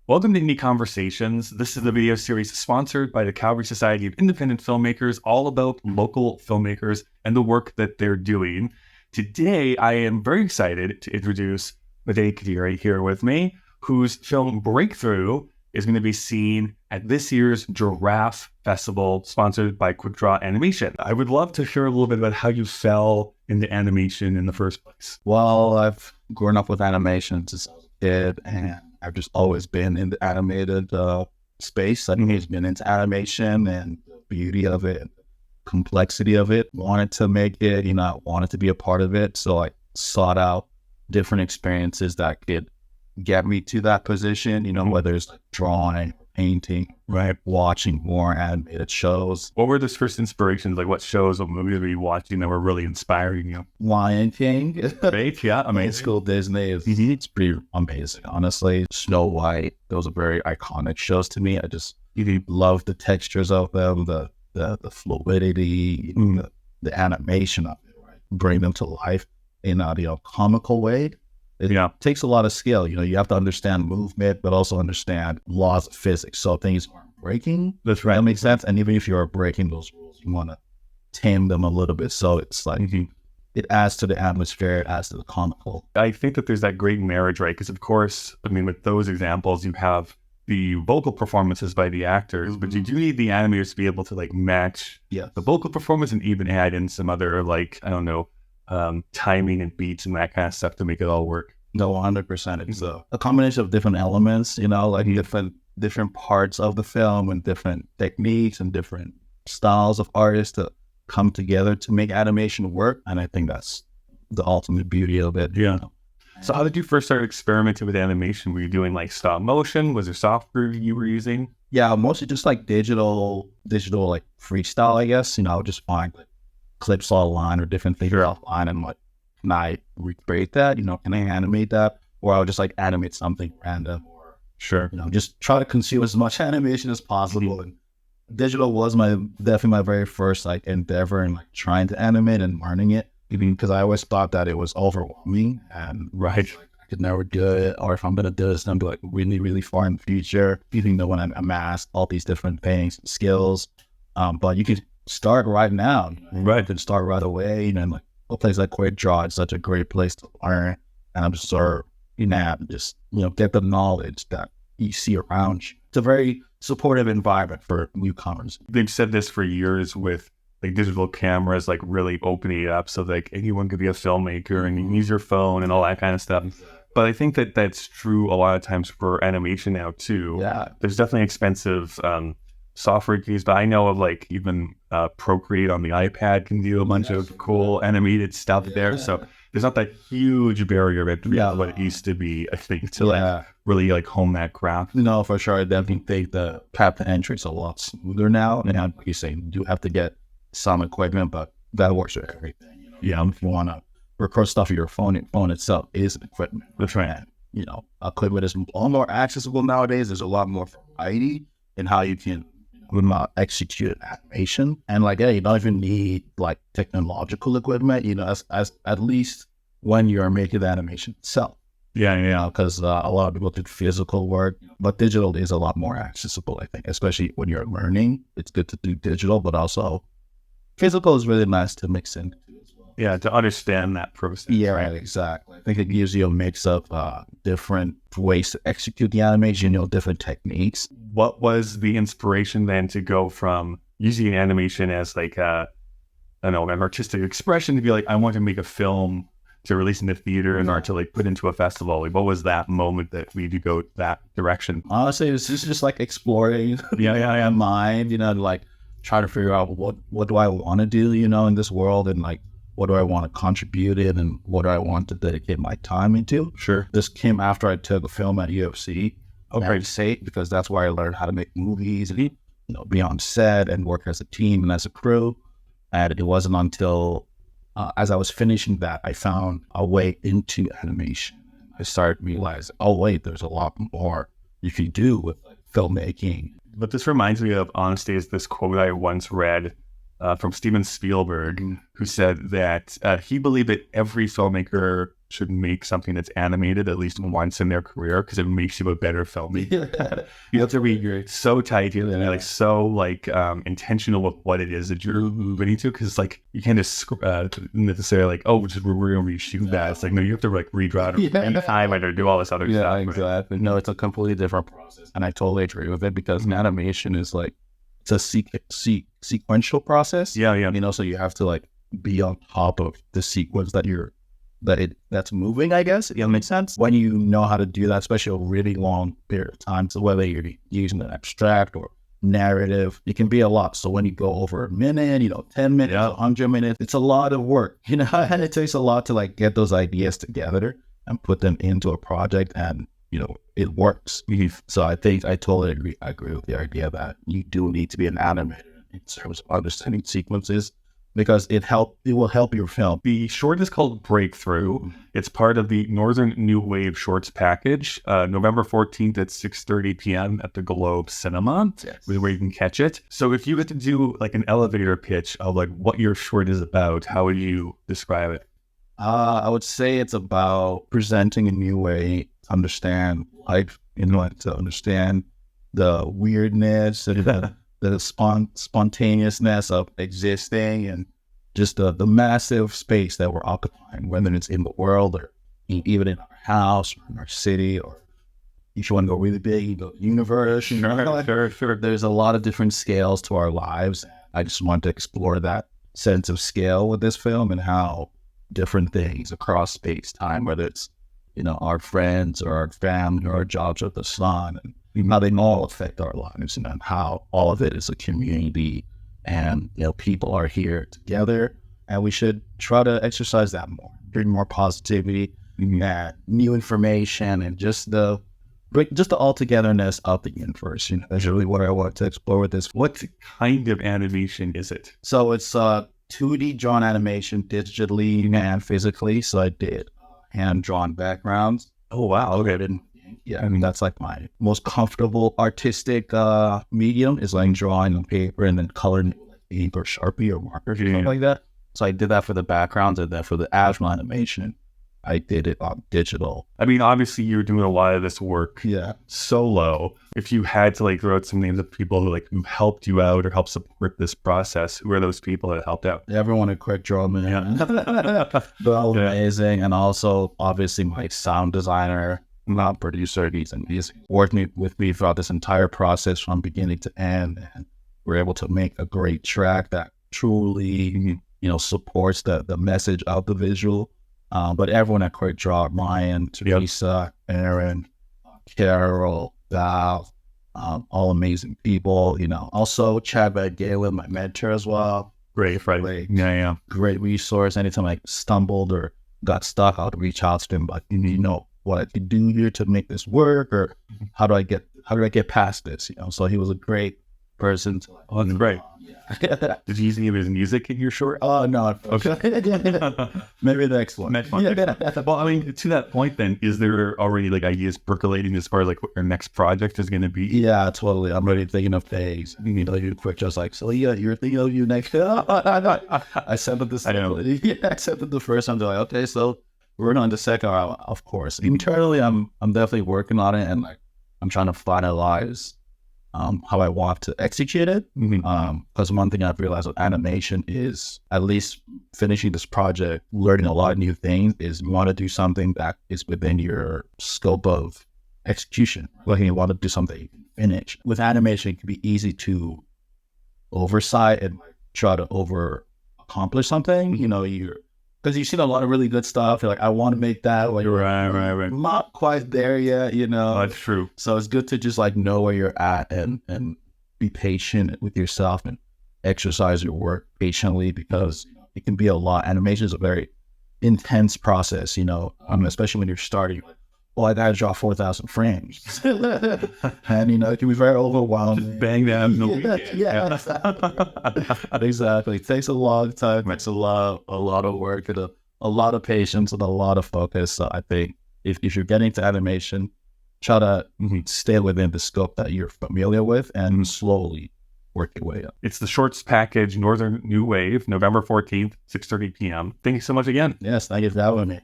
Welcome to Indie Conversations. This is the video series sponsored by the Calgary Society of Independent Filmmakers, all about local filmmakers and the work that they're doing. Today, I am very excited to introduce Mide Kadiri here with me, whose film Breakthrough is going to be seen at this year's GIRAF Festival, sponsored by Quickdraw Animation. I would love to hear a little bit about how you fell into animation in the first place. Well, I've grown up with animation since I was a kid, and I've just always been in the animated space. I've always been into animation and the beauty of it, complexity of it. Wanted to make it, wanted to be a part of it. So I sought out different experiences that could get me to that position, whether it's like drawing, painting, right? Watching more animated shows. What were those first inspirations? Like what shows or movies were you watching that were really inspiring you? Lion King. Great, yeah, amazing. School Disney. It's pretty amazing, honestly. Snow White, those are very iconic shows to me. I just really love the textures of them, the fluidity, the animation of it, right? Bring them to life in a comical way. It takes a lot of skill. You have to understand movement, but also understand laws of physics. So things aren't breaking. That's right. That makes sense. And even if you're breaking those rules, you want to tame them a little bit. So it's like it adds to the atmosphere, it adds to the comical. I think that there's that great marriage, right? Because of course, with those examples, you have the vocal performances by the actors, but you do need the animators to be able to match the vocal performance and even add in some other timing and beats and that kind of stuff to make it all work. No, 100%. It's a combination of different elements, different parts of the film and different techniques and different styles of artists to come together to make animation work. And I think that's the ultimate beauty of it. Yeah. So how did you first start experimenting with animation? Were you doing stop motion? Was there software you were using? Yeah, mostly just digital freestyle, I guess. I would just find clips online or different things offline and can I recreate that? Can I animate that? Or I would just animate something random or just try to consume as much animation as possible. And digital was definitely my very first endeavor in trying to animate and learning it, even because I always thought that it was overwhelming and I could never do it, or if I'm gonna do this, I'm gonna be really, really far in the future, even though when I amassed all these different things, skills. But you can start right now. You can start right away. A place like Quickdraw is such a great place to learn and observe, and just get the knowledge that you see around you. It's a very supportive environment for newcomers. They've said this for years with digital cameras, really opening it up so anyone could be a filmmaker and you can use your phone and all that kind of stuff. But I think that that's true a lot of times for animation now too. Yeah, there's definitely expensive software keys, but I know of even Procreate on the iPad can do a bunch of cool animated stuff there. So there's not that huge barrier what it used to be, I think, to really hone that craft. No, for sure. I definitely think the path to entry is a lot smoother now. And like you say, you do have to get some equipment, but that works for everything. If you want to record stuff with your phone itself is an equipment. That's right. Equipment is a lot more accessible nowadays. There's a lot more variety in how you can execute animation, and you don't even need technological equipment, as at least when you're making the animation itself. Because a lot of people do physical work, but digital is a lot more accessible, I think, especially when you're learning. It's good to do digital, but also physical is really nice to mix in as well. Yeah, to understand that process. Yeah, right, exactly. I think it gives you a mix of different ways to execute the animation, different techniques. What was the inspiration then to go from using animation as an artistic expression to be I want to make a film to release in the theater and or to put into a festival? What was that moment that made you go that direction? Honestly, it was just exploring my mind, trying to figure out what do I want to do, in this world, and what do I want to contribute in, and what do I want to dedicate my time into? Sure. This came after I took a film at UFC. Because that's where I learned how to make movies and be on set and work as a team and as a crew. And it wasn't until as I was finishing that I found a way into animation. I started realizing, there's a lot more you can do with filmmaking. But this reminds me of, honestly, is this quote I once read from Steven Spielberg, who said that he believed that every filmmaker should make something that's animated at least once in their career because it makes you a better filmmaker. You have to be so tight and like so like intentional with what it is that you're moving into, because like you can't just necessarily like, oh, we're going to reshoot that. It's like, no, you have to like redraw it and time it or do all this other stuff. Yeah, exactly. No, it's a completely different process, and I totally agree with it because animation is like, it's a sequential process. Yeah. You know, so you have to like be on top of the sequence that's moving, I guess. It makes sense. When you know how to do that, especially a really long period of time, so whether you're using an abstract or narrative, it can be a lot. So when you go over a minute, 10 minutes, 100 minutes, it's a lot of work, and it takes a lot to like get those ideas together and put them into a project, and it works. So I totally agree with the idea that you do need to be an animator in terms of understanding sequences, because it will help your film. The short is called Breakthrough. It's part of the Northern New Wave Shorts package, November 14th at 6:30 p.m. at the Globe Cinema, where you can catch it. So if you had to do like an elevator pitch of like what your short is about, how would you describe it? I would say it's about presenting a new way to understand life, to understand the weirdness and the spontaneousness of existing, and just the massive space that we're occupying, whether it's in the world or even in our house or in our city, or if you want to go really big, you go universe. Sure. There's a lot of different scales to our lives. I just want to explore that sense of scale with this film, and how different things across space, time, whether it's our friends or our family or our jobs or the sun, and how they all affect our lives, and how all of it is a community, and people are here together, and we should try to exercise that more, bring more positivity, and new information, and just the all-togetherness of the universe. That's really what I want to explore with this. What kind of animation is it? So it's 2D drawn animation, digitally and physically. So I did hand-drawn backgrounds. Oh, wow. Okay. Yeah, I mean, that's like my most comfortable artistic medium, is like drawing on paper and then coloring with like ink or Sharpie or marker, something like that. So I did that for the backgrounds, and then for the actual animation, I did it on digital. I mean, obviously you're doing a lot of this work solo. If you had to like throw out some names of people who helped you out or helped support this process, who are those people that helped out? Everyone at Quickdraw, man. They're all amazing. And also, obviously, my sound designer, producer, he's working with me throughout this entire process from beginning to end, and we're able to make a great track that truly, supports the message of the visual. But everyone at Quickdraw, Ryan, Teresa, Aaron, Carol, Val, all amazing people. Also Chad Galen, my mentor as well. Great, right? Yeah. Great resource. Anytime I stumbled or got stuck, I would reach out to him. But what I could do here to make this work, or how do I get past this? So he was a great person to Oh, that's great. Did you use any of his music in your short? Oh, no. Okay. Maybe the next one. Well, I mean, to that point then, is there already like ideas percolating as far as like what your next project is going to be? Yeah, totally. I'm already thinking of things. You quick, just like, so yeah, you're thinking of you next. I sent them this. I know. I sent them the first time. They're like, okay, so we're on the second round, of course. Internally, I'm definitely working on it, and like I'm trying to finalize how I want to execute it. Because one thing I've realized with animation is, at least finishing this project, learning a lot of new things, is you want to do something that is within your scope of execution. Like you want to do something you can finish. With animation, it can be easy to oversight and try to over accomplish something. Because you've seen a lot of really good stuff. You're like, I want to make that. Like, right. Not quite there yet, That's true. So it's good to just like know where you're at, and be patient with yourself, and exercise your work patiently, because it can be a lot. Animation is a very intense process, especially when you're starting. I gotta draw 4,000 frames, and it can be very overwhelming. Just bang that out in a weekend. Exactly. It takes a long time. It's a lot of work, and a lot of patience, and a lot of focus. So I think if you're getting to animation, try to stay within the scope that you're familiar with, and slowly work your way up. It's the shorts package, Northern New Wave, November 14th, 6:30 p.m. Thank you so much again. Yes, thank you for having me.